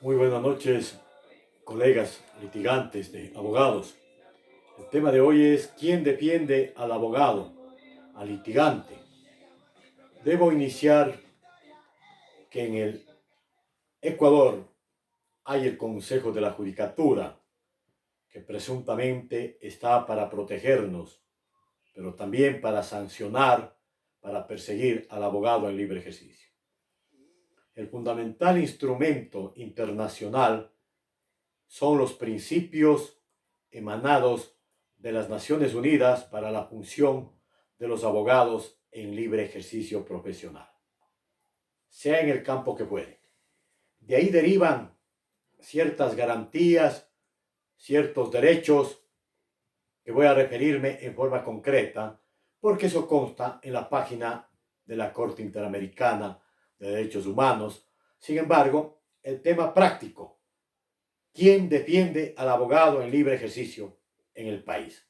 Muy buenas noches, colegas litigantes de abogados. El tema de hoy es ¿quién defiende al abogado, al litigante? Debo iniciar que en el Ecuador hay el Consejo de la Judicatura, que presuntamente está para protegernos, pero también para sancionar, para perseguir al abogado en libre ejercicio. El fundamental instrumento internacional son los principios emanados de las Naciones Unidas para la función de los abogados en libre ejercicio profesional, sea en el campo que fuere. De ahí derivan ciertas garantías, ciertos derechos que voy a referirme en forma concreta, porque eso consta en la página de la Corte Interamericana de Derechos Humanos. Sin embargo, el tema práctico: ¿quién defiende al abogado en libre ejercicio en el país?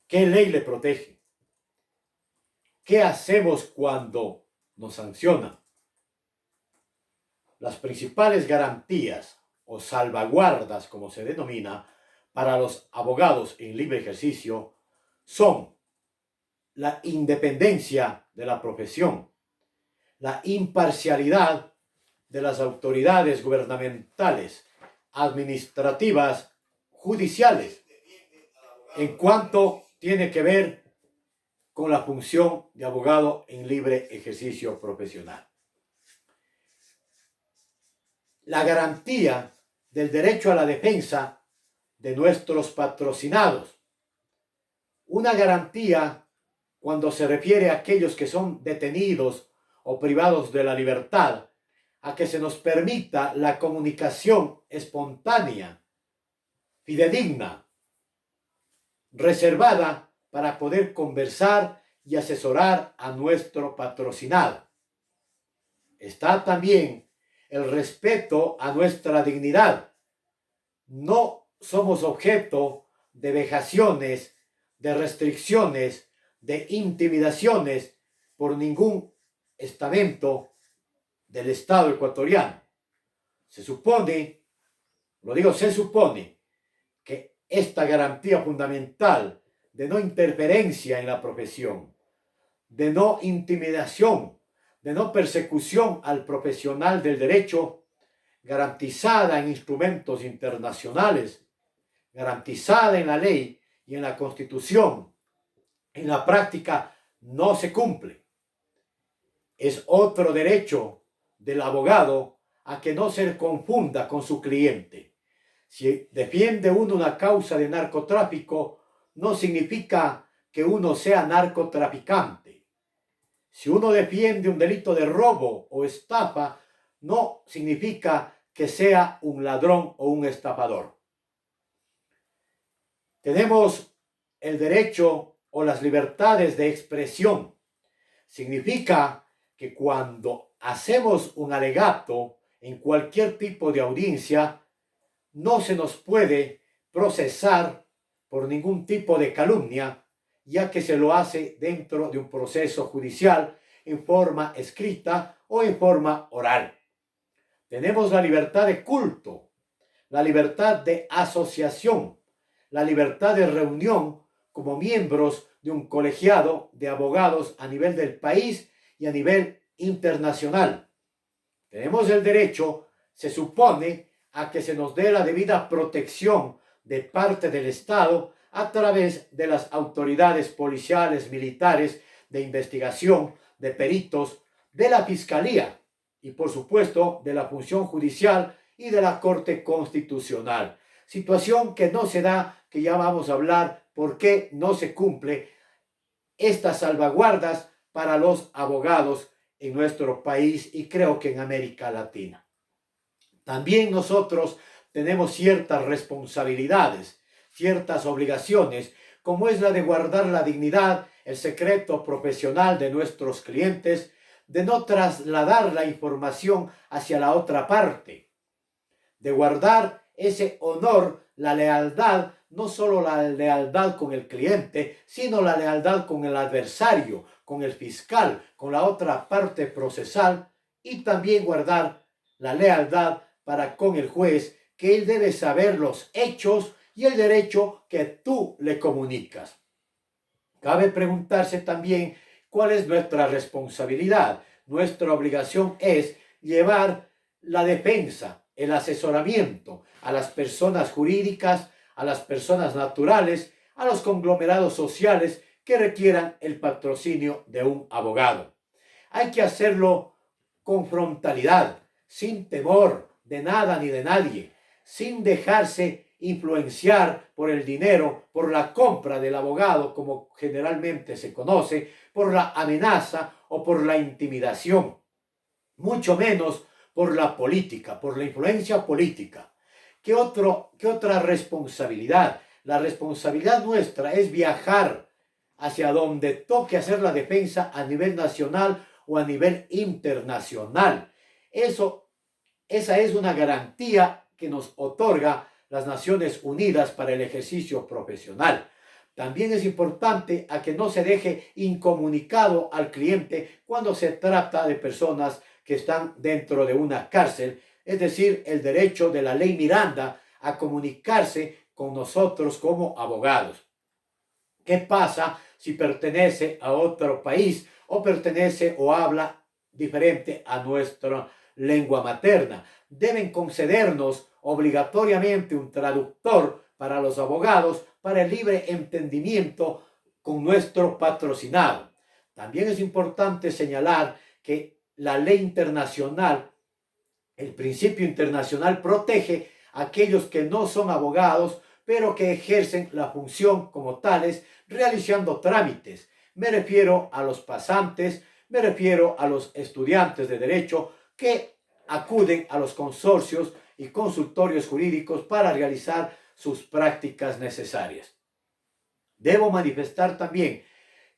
¿Qué ley le protege? ¿Qué hacemos cuando nos sancionan? Las principales garantías o salvaguardas, como se denomina, para los abogados en libre ejercicio son la independencia de la profesión, la imparcialidad de las autoridades gubernamentales, administrativas, judiciales, en cuanto tiene que ver con la función de abogado en libre ejercicio profesional. La garantía del derecho a la defensa de nuestros patrocinados. Una garantía cuando se refiere a aquellos que son detenidos o privados de la libertad, a que se nos permita la comunicación espontánea, fidedigna, reservada para poder conversar y asesorar a nuestro patrocinado. Está también el respeto a nuestra dignidad. No somos objeto de vejaciones, de restricciones, de intimidaciones por ningún estamento del Estado ecuatoriano. Se supone, lo digo, se supone que esta garantía fundamental de no interferencia en la profesión, de no intimidación, de no persecución al profesional del derecho, garantizada en instrumentos internacionales, garantizada en la ley y en la Constitución, en la práctica no se cumple. Es otro derecho del abogado a que no se confunda con su cliente. Si defiende uno una causa de narcotráfico, no significa que uno sea narcotraficante. Si uno defiende un delito de robo o estafa, no significa que sea un ladrón o un estafador. Tenemos el derecho o las libertades de expresión. Significa que cuando hacemos un alegato en cualquier tipo de audiencia, no se nos puede procesar por ningún tipo de calumnia, ya que se lo hace dentro de un proceso judicial en forma escrita o en forma oral. Tenemos la libertad de culto, la libertad de asociación, la libertad de reunión como miembros de un colegiado de abogados a nivel del país y a nivel internacional. Tenemos el derecho, se supone, a que se nos dé la debida protección de parte del Estado a través de las autoridades policiales, militares, de investigación, de peritos, de la Fiscalía y, por supuesto, de la función judicial y de la Corte Constitucional. Situación que no se da, que ya vamos a hablar por qué no se cumple estas salvaguardas para los abogados en nuestro país y creo que en América Latina. También nosotros tenemos ciertas responsabilidades, ciertas obligaciones, como es la de guardar la dignidad, el secreto profesional de nuestros clientes, de no trasladar la información hacia la otra parte, de guardar ese honor, la lealtad, no solo la lealtad con el cliente, sino la lealtad con el adversario, con el fiscal, con la otra parte procesal, y también guardar la lealtad para con el juez, que él debe saber los hechos y el derecho que tú le comunicas. Cabe preguntarse también cuál es nuestra responsabilidad. Nuestra obligación es llevar la defensa, el asesoramiento a las personas jurídicas, a las personas naturales, a los conglomerados sociales que requieran el patrocinio de un abogado. Hay que hacerlo con frontalidad, sin temor de nada ni de nadie, sin dejarse influenciar por el dinero, por la compra del abogado, como generalmente se conoce, por la amenaza o por la intimidación, mucho menos por la política, por la influencia política. ¿Qué otra responsabilidad? La responsabilidad nuestra es viajar hacia donde toque hacer la defensa a nivel nacional o a nivel internacional. Esa es una garantía que nos otorga las Naciones Unidas para el ejercicio profesional. También es importante a que no se deje incomunicado al cliente cuando se trata de personas que están dentro de una cárcel, es decir, el derecho de la ley Miranda a comunicarse con nosotros como abogados. ¿Qué pasa si pertenece a otro país o pertenece o habla diferente a nuestra lengua materna? Deben concedernos obligatoriamente un traductor para los abogados para el libre entendimiento con nuestro patrocinado. También es importante señalar que la ley internacional, el principio internacional, protege a aquellos que no son abogados, pero que ejercen la función como tales, realizando trámites. Me refiero a los pasantes, me refiero a los estudiantes de derecho que acuden a los consorcios y consultorios jurídicos para realizar sus prácticas necesarias. Debo manifestar también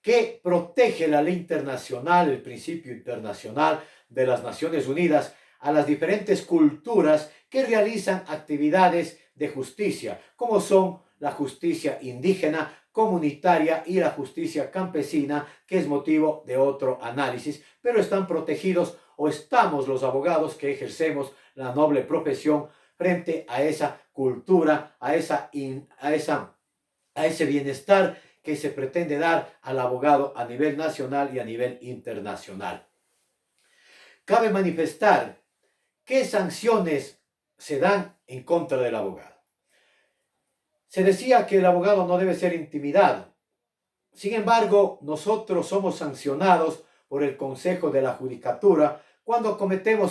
que protege la ley internacional, el principio internacional de las Naciones Unidas, a las diferentes culturas que realizan actividades de justicia, como son la justicia indígena, comunitaria y la justicia campesina, que es motivo de otro análisis, pero están protegidos o estamos los abogados que ejercemos la noble profesión frente a esa cultura, a ese bienestar que se pretende dar al abogado a nivel nacional y a nivel internacional. Cabe manifestar qué sanciones se dan en contra del abogado. Se decía que el abogado no debe ser intimidado. Sin embargo, nosotros somos sancionados por el Consejo de la Judicatura cuando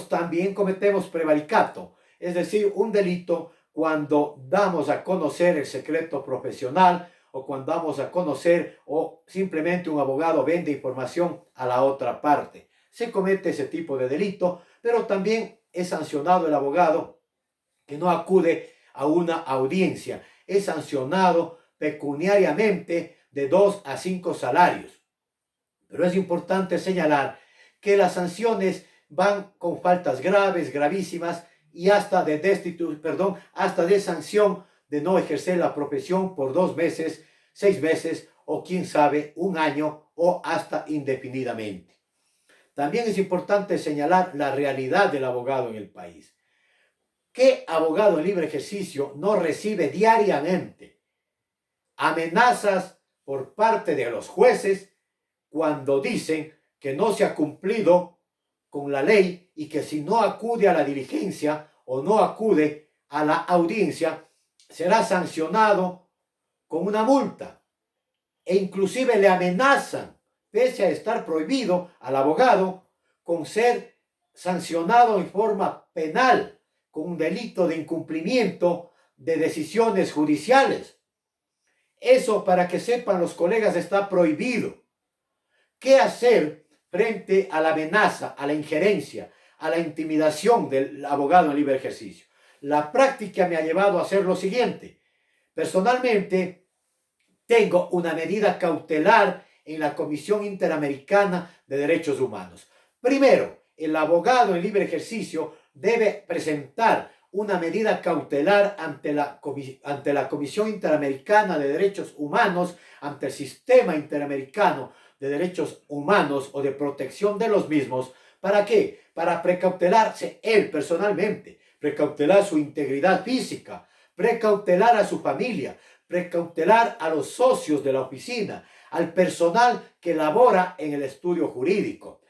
también cometemos prevaricato, es decir, un delito cuando damos a conocer el secreto profesional o cuando damos a conocer o simplemente un abogado vende información a la otra parte. Se comete ese tipo de delito, pero también es sancionado el abogado que no acude a una audiencia. Es sancionado pecuniariamente de 2 a 5 salarios. Pero es importante señalar que las sanciones van con faltas graves, gravísimas y hasta de sanción de no ejercer la profesión por 2 meses, 6 meses o quién sabe, 1 año o hasta indefinidamente. También es importante señalar la realidad del abogado en el país. ¿Qué abogado en libre ejercicio no recibe diariamente amenazas por parte de los jueces cuando dicen que no se ha cumplido con la ley y que si no acude a la diligencia o no acude a la audiencia, será sancionado con una multa? E inclusive le amenazan, pese a estar prohibido al abogado, con ser sancionado en forma penal con un delito de incumplimiento de decisiones judiciales. Eso, para que sepan los colegas, está prohibido. ¿Qué hacer frente a la amenaza, a la injerencia, a la intimidación del abogado en libre ejercicio? La práctica me ha llevado a hacer lo siguiente. Personalmente, tengo una medida cautelar en la Comisión Interamericana de Derechos Humanos. Primero, el abogado en libre ejercicio debe presentar una medida cautelar ante la Comisión Interamericana de Derechos Humanos, ante el Sistema Interamericano de Derechos Humanos o de protección de los mismos, ¿Para qué? Para precautelarse él personalmente, precautelar su integridad física, precautelar a su familia, precautelar a los socios de la oficina, al personal que labora en el estudio jurídico.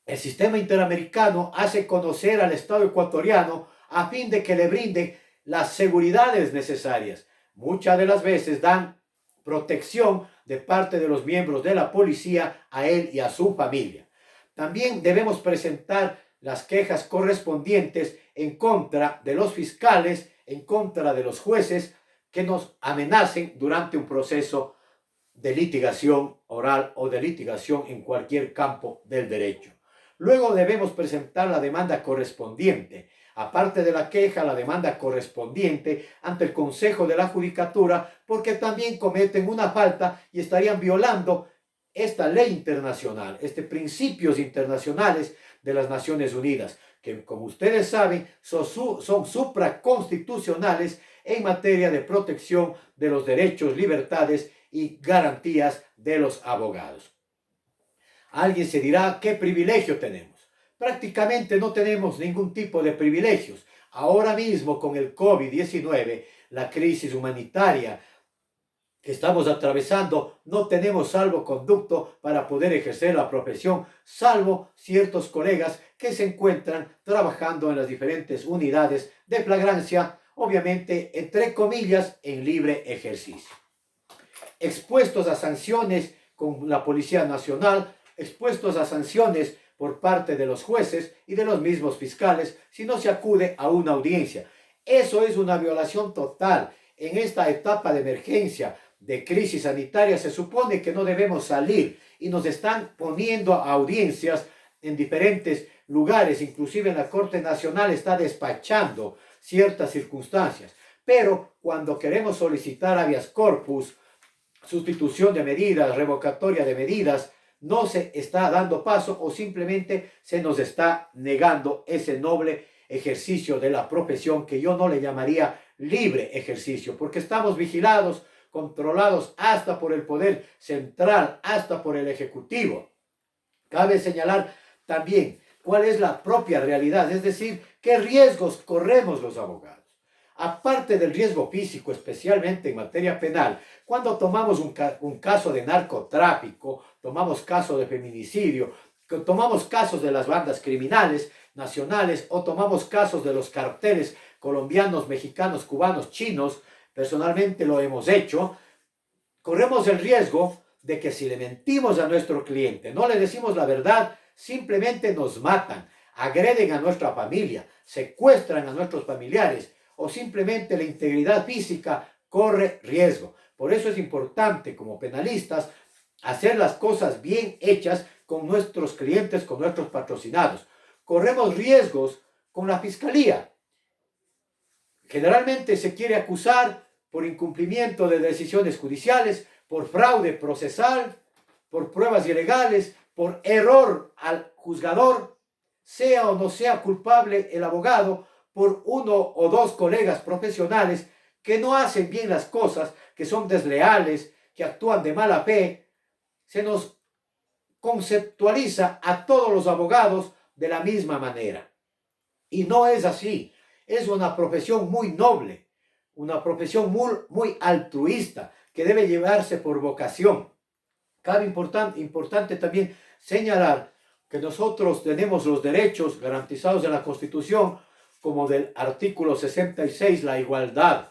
El sistema interamericano hace conocer al Estado ecuatoriano a fin de que le brinde las seguridades necesarias. Muchas de las veces dan protección de parte de los miembros de la policía a él y a su familia. También debemos presentar las quejas correspondientes en contra de los fiscales, en contra de los jueces que nos amenacen durante un proceso de litigación oral o de litigación en cualquier campo del derecho. Luego debemos presentar la demanda correspondiente. Aparte de la queja, la demanda correspondiente ante el Consejo de la Judicatura, porque también cometen una falta y estarían violando esta ley internacional, principios internacionales de las Naciones Unidas, que como ustedes saben son supraconstitucionales en materia de protección de los derechos, libertades y garantías de los abogados. Alguien se dirá, ¿qué privilegio tenemos? Prácticamente no tenemos ningún tipo de privilegios. Ahora mismo con el COVID-19, la crisis humanitaria que estamos atravesando, no tenemos salvoconducto para poder ejercer la profesión, salvo ciertos colegas que se encuentran trabajando en las diferentes unidades de flagrancia, obviamente, entre comillas, en libre ejercicio. Expuestos a sanciones con la Policía Nacional, expuestos a sanciones por parte de los jueces y de los mismos fiscales si no se acude a una audiencia. Eso es una violación total. En esta etapa de emergencia, de crisis sanitaria, se supone que no debemos salir y nos están poniendo a audiencias en diferentes lugares, inclusive en la Corte Nacional está despachando ciertas circunstancias. Pero cuando queremos solicitar habeas corpus, sustitución de medidas, revocatoria de medidas, no se está dando paso o simplemente se nos está negando ese noble ejercicio de la profesión que yo no le llamaría libre ejercicio, porque estamos vigilados, controlados hasta por el poder central, hasta por el ejecutivo. Cabe señalar también cuál es la propia realidad, es decir, qué riesgos corremos los abogados. Aparte del riesgo físico, especialmente en materia penal, cuando tomamos un caso de narcotráfico, tomamos casos de feminicidio, tomamos casos de las bandas criminales nacionales o tomamos casos de los carteles colombianos, mexicanos, cubanos, chinos, personalmente lo hemos hecho, corremos el riesgo de que si le mentimos a nuestro cliente, no le decimos la verdad, simplemente nos matan, agreden a nuestra familia, secuestran a nuestros familiares, o simplemente la integridad física corre riesgo. Por eso es importante como penalistas hacer las cosas bien hechas con nuestros clientes, con nuestros patrocinados. Corremos riesgos con la fiscalía. Generalmente se quiere acusar por incumplimiento de decisiones judiciales, por fraude procesal, por pruebas ilegales, por error al juzgador, sea o no sea culpable el abogado, por uno o dos colegas profesionales que no hacen bien las cosas, que son desleales, que actúan de mala fe. Se nos conceptualiza a todos los abogados de la misma manera. Y no es así. Es una profesión muy noble, una profesión muy altruista, que debe llevarse por vocación. Cabe importante también señalar que nosotros tenemos los derechos garantizados en la Constitución, como del artículo 66, la igualdad,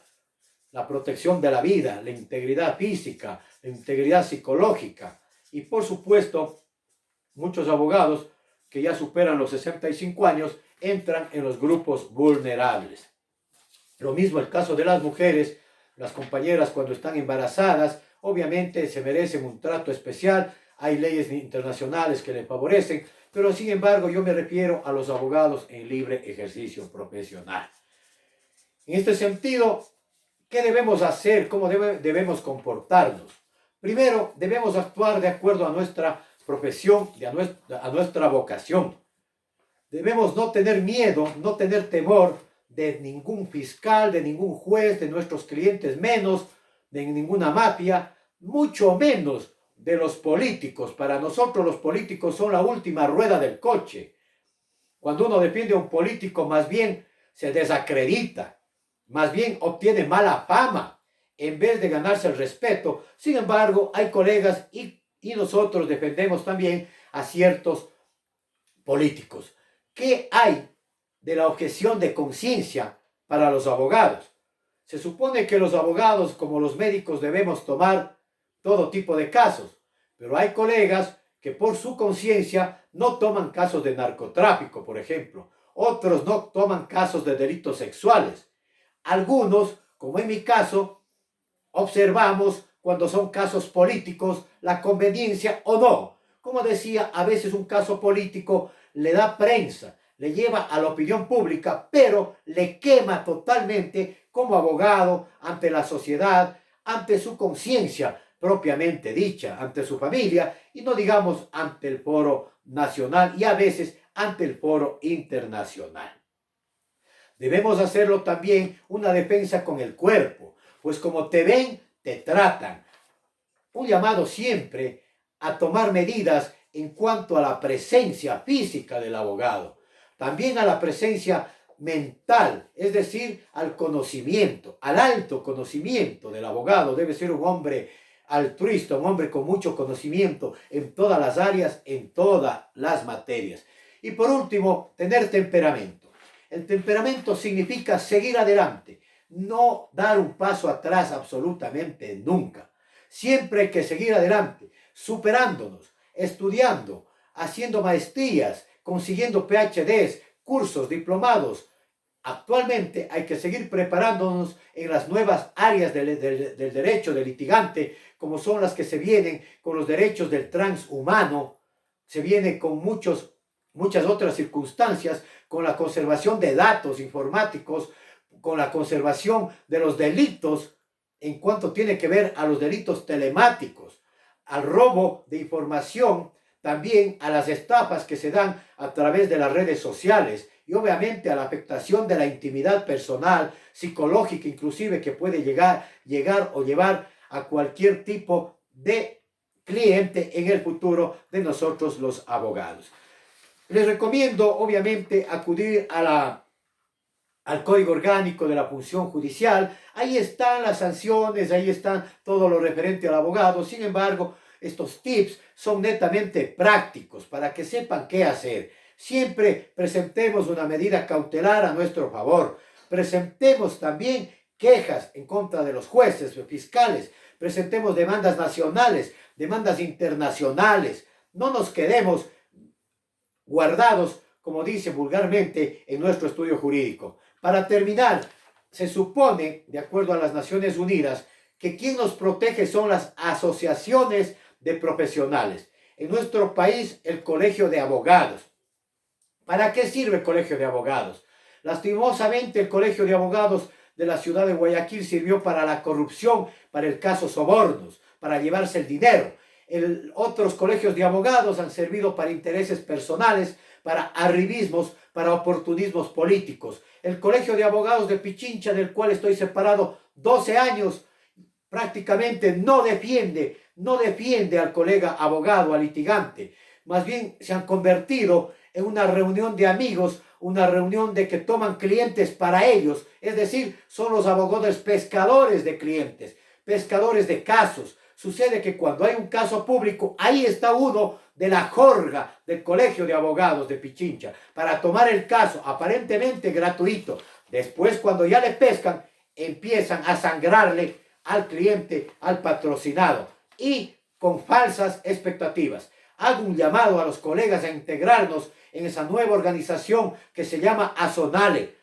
la protección de la vida, la integridad física, la integridad psicológica. Y por supuesto, muchos abogados que ya superan los 65 años entran en los grupos vulnerables. Lo mismo el caso de las mujeres, las compañeras cuando están embarazadas, obviamente se merecen un trato especial, hay leyes internacionales que les favorecen, pero sin embargo yo me refiero a los abogados en libre ejercicio profesional. En este sentido, ¿qué debemos hacer? ¿Cómo debemos comportarnos? Primero, debemos actuar de acuerdo a nuestra profesión y a nuestra vocación. Debemos no tener miedo, no tener temor de ningún fiscal, de ningún juez, de nuestros clientes menos, de ninguna mafia, mucho menos de los políticos. Para nosotros los políticos son la última rueda del coche. Cuando uno defiende a un político, más bien se desacredita, más bien obtiene mala fama, en vez de ganarse el respeto. Sin embargo, hay colegas y nosotros defendemos también a ciertos políticos. ¿Qué hay de la objeción de conciencia para los abogados? Se supone que los abogados, como los médicos, debemos tomar todo tipo de casos, pero hay colegas que por su conciencia no toman casos de narcotráfico, por ejemplo. Otros no toman casos de delitos sexuales. Algunos, como en mi caso, observamos cuando son casos políticos la conveniencia o no. Como decía, a veces un caso político le da prensa, le lleva a la opinión pública, pero le quema totalmente como abogado ante la sociedad, ante su conciencia propiamente dicha, ante su familia y no digamos ante el foro nacional y a veces ante el foro internacional. Debemos hacerlo también una defensa con el cuerpo, pues como te ven, te tratan. Un llamado siempre a tomar medidas en cuanto a la presencia física del abogado, también a la presencia mental, es decir, al conocimiento, al alto conocimiento del abogado. Debe ser un hombre altruista, un hombre con mucho conocimiento en todas las áreas, en todas las materias. Y por último, tener temperamento. El temperamento significa seguir adelante, no dar un paso atrás absolutamente nunca. Siempre hay que seguir adelante, superándonos, estudiando, haciendo maestrías, consiguiendo PhDs, cursos, diplomados. Actualmente hay que seguir preparándonos en las nuevas áreas del derecho del litigante, como son las que se vienen con los derechos del transhumano, se viene con muchas otras circunstancias, con la conservación de datos informáticos, con la conservación de los delitos en cuanto tiene que ver a los delitos telemáticos, al robo de información, también a las estafas que se dan a través de las redes sociales y obviamente a la afectación de la intimidad personal, psicológica inclusive, que puede llegar o llevar a cualquier tipo de cliente en el futuro de nosotros los abogados. Les recomiendo obviamente acudir al Código Orgánico de la Función Judicial. Ahí están las sanciones, ahí están todo lo referente al abogado. Sin embargo, estos tips son netamente prácticos para que sepan qué hacer. Siempre presentemos una medida cautelar a nuestro favor. Presentemos también quejas en contra de los jueces o fiscales. Presentemos demandas nacionales, demandas internacionales. No nos quedemos guardados, como dice vulgarmente, en nuestro estudio jurídico. Para terminar, se supone, de acuerdo a las Naciones Unidas, que quien nos protege son las asociaciones de profesionales. En nuestro país, el Colegio de Abogados. ¿Para qué sirve el Colegio de Abogados? Lastimosamente, el Colegio de Abogados de la ciudad de Guayaquil sirvió para la corrupción, para el caso sobornos, para llevarse el dinero. Otros colegios de abogados han servido para intereses personales, para arribismos, para oportunismos políticos. El Colegio de Abogados de Pichincha, del cual estoy separado 12 años, prácticamente no defiende al colega abogado, al litigante. Más bien se han convertido en una reunión de amigos, una reunión de que toman clientes para ellos. Es decir, son los abogados pescadores de clientes, pescadores de casos. Sucede que cuando hay un caso público, ahí está uno de la jorga del Colegio de Abogados de Pichincha para tomar el caso aparentemente gratuito. Después, cuando ya le pescan, empiezan a sangrarle al cliente, al patrocinado y con falsas expectativas. Hago un llamado a los colegas a integrarnos en esa nueva organización que se llama ASONALE.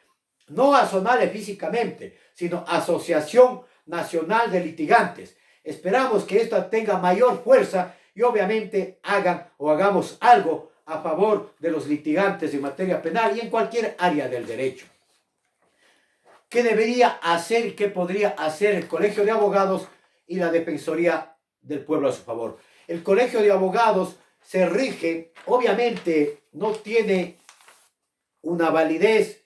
No ASONALE físicamente, sino Asociación Nacional de Litigantes. Esperamos que esta tenga mayor fuerza y obviamente hagamos algo a favor de los litigantes en materia penal y en cualquier área del derecho. ¿Qué debería hacer y qué podría hacer el Colegio de Abogados y la Defensoría del Pueblo a su favor? El Colegio de Abogados se rige, obviamente no tiene una validez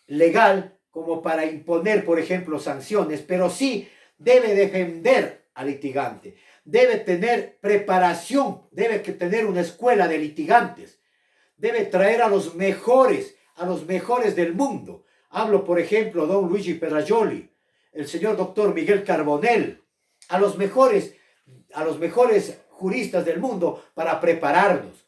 legal como para imponer, por ejemplo, sanciones, pero sí debe defender al litigante, debe tener preparación, debe tener una escuela de litigantes, debe traer a los mejores del mundo. Hablo, por ejemplo, don Luigi Perrajoli, el señor doctor Miguel Carbonell, a los mejores juristas del mundo para prepararnos.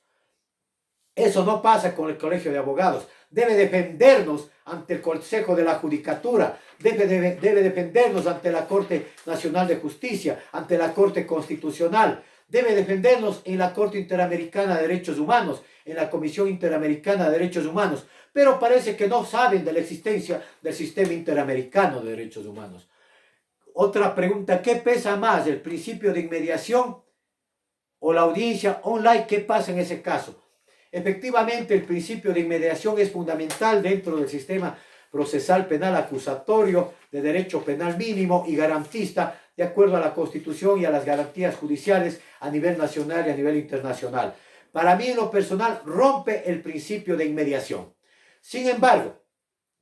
Eso no pasa con el Colegio de Abogados. Debe defendernos ante el Consejo de la Judicatura, debe defendernos ante la Corte Nacional de Justicia, ante la Corte Constitucional, debe defendernos en la Corte Interamericana de Derechos Humanos, en la Comisión Interamericana de Derechos Humanos, pero parece que no saben de la existencia del Sistema Interamericano de Derechos Humanos. Otra pregunta, ¿qué pesa más, el principio de inmediación o la audiencia online? ¿Qué pasa en ese caso? Efectivamente, el principio de inmediación es fundamental dentro del sistema procesal penal acusatorio de derecho penal mínimo y garantista de acuerdo a la Constitución y a las garantías judiciales a nivel nacional y a nivel internacional. Para mí, en lo personal, rompe el principio de inmediación. Sin embargo,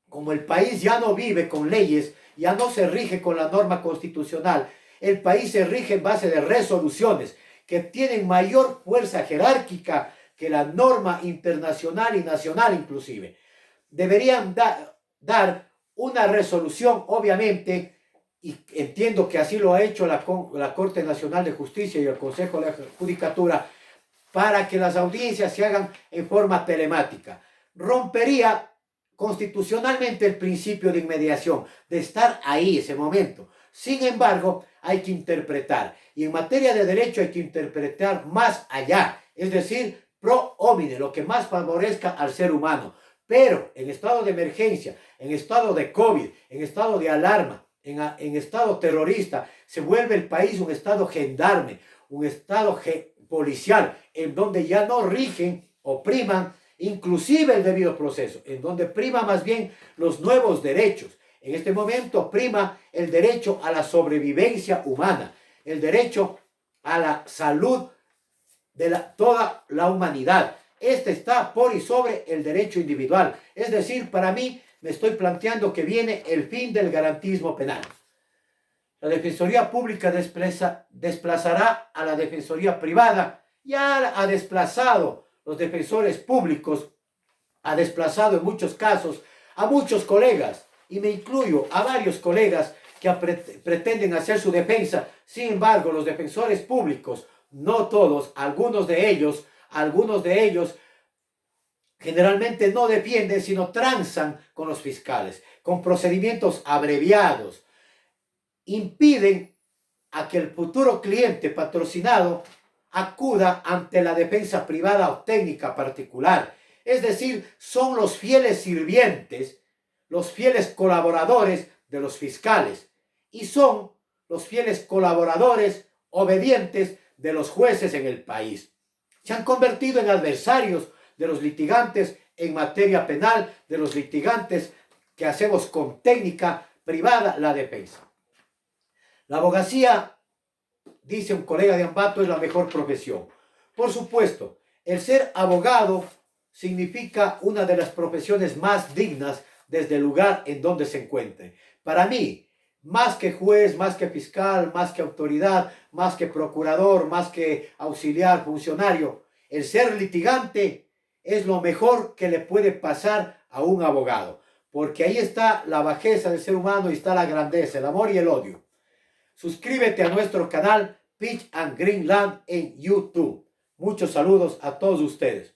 como el país ya no vive con leyes, ya no se rige con la norma constitucional, el país se rige en base de resoluciones que tienen mayor fuerza jerárquica que la norma internacional y nacional inclusive. Deberían dar una resolución, obviamente, y entiendo que así lo ha hecho la Corte Nacional de Justicia y el Consejo de la Judicatura, para que las audiencias se hagan en forma telemática. Rompería constitucionalmente el principio de inmediación, de estar ahí ese momento. Sin embargo, hay que interpretar, y en materia de derecho hay que interpretar más allá, es decir, pro homine, lo que más favorezca al ser humano. Pero en estado de emergencia, en estado de COVID, en estado de alarma, en estado terrorista, se vuelve el país un estado gendarme, un estado policial, en donde ya no rigen o priman inclusive el debido proceso, en donde prima más bien los nuevos derechos. En este momento prima el derecho a la sobrevivencia humana, el derecho a la salud de toda la humanidad. Este está por y sobre el derecho individual. Es decir, para mí me estoy planteando que viene el fin del garantismo penal. La Defensoría Pública desplazará a la Defensoría Privada. Ya ha desplazado los defensores públicos, ha desplazado en muchos casos a muchos colegas, y me incluyo a varios colegas que pretenden hacer su defensa. Sin embargo, los defensores públicos, no todos, algunos de ellos generalmente no defienden, sino transan con los fiscales, con procedimientos abreviados. Impiden a que el futuro cliente patrocinado acuda ante la defensa privada o técnica particular. Es decir, son los fieles sirvientes, los fieles colaboradores de los fiscales, y son los fieles colaboradores obedientes de los jueces en el país. Se han convertido en adversarios de los litigantes en materia penal, de los litigantes que hacemos con técnica privada la defensa. La abogacía, dice un colega de Ambato, es la mejor profesión. Por supuesto, el ser abogado significa una de las profesiones más dignas desde el lugar en donde se encuentre. Para mí, más que juez, más que fiscal, más que autoridad, más que procurador, más que auxiliar, funcionario, el ser litigante es lo mejor que le puede pasar a un abogado, porque ahí está la bajeza del ser humano y está la grandeza, el amor y el odio. Suscríbete a nuestro canal Pitch and Greenland en YouTube. Muchos saludos a todos ustedes.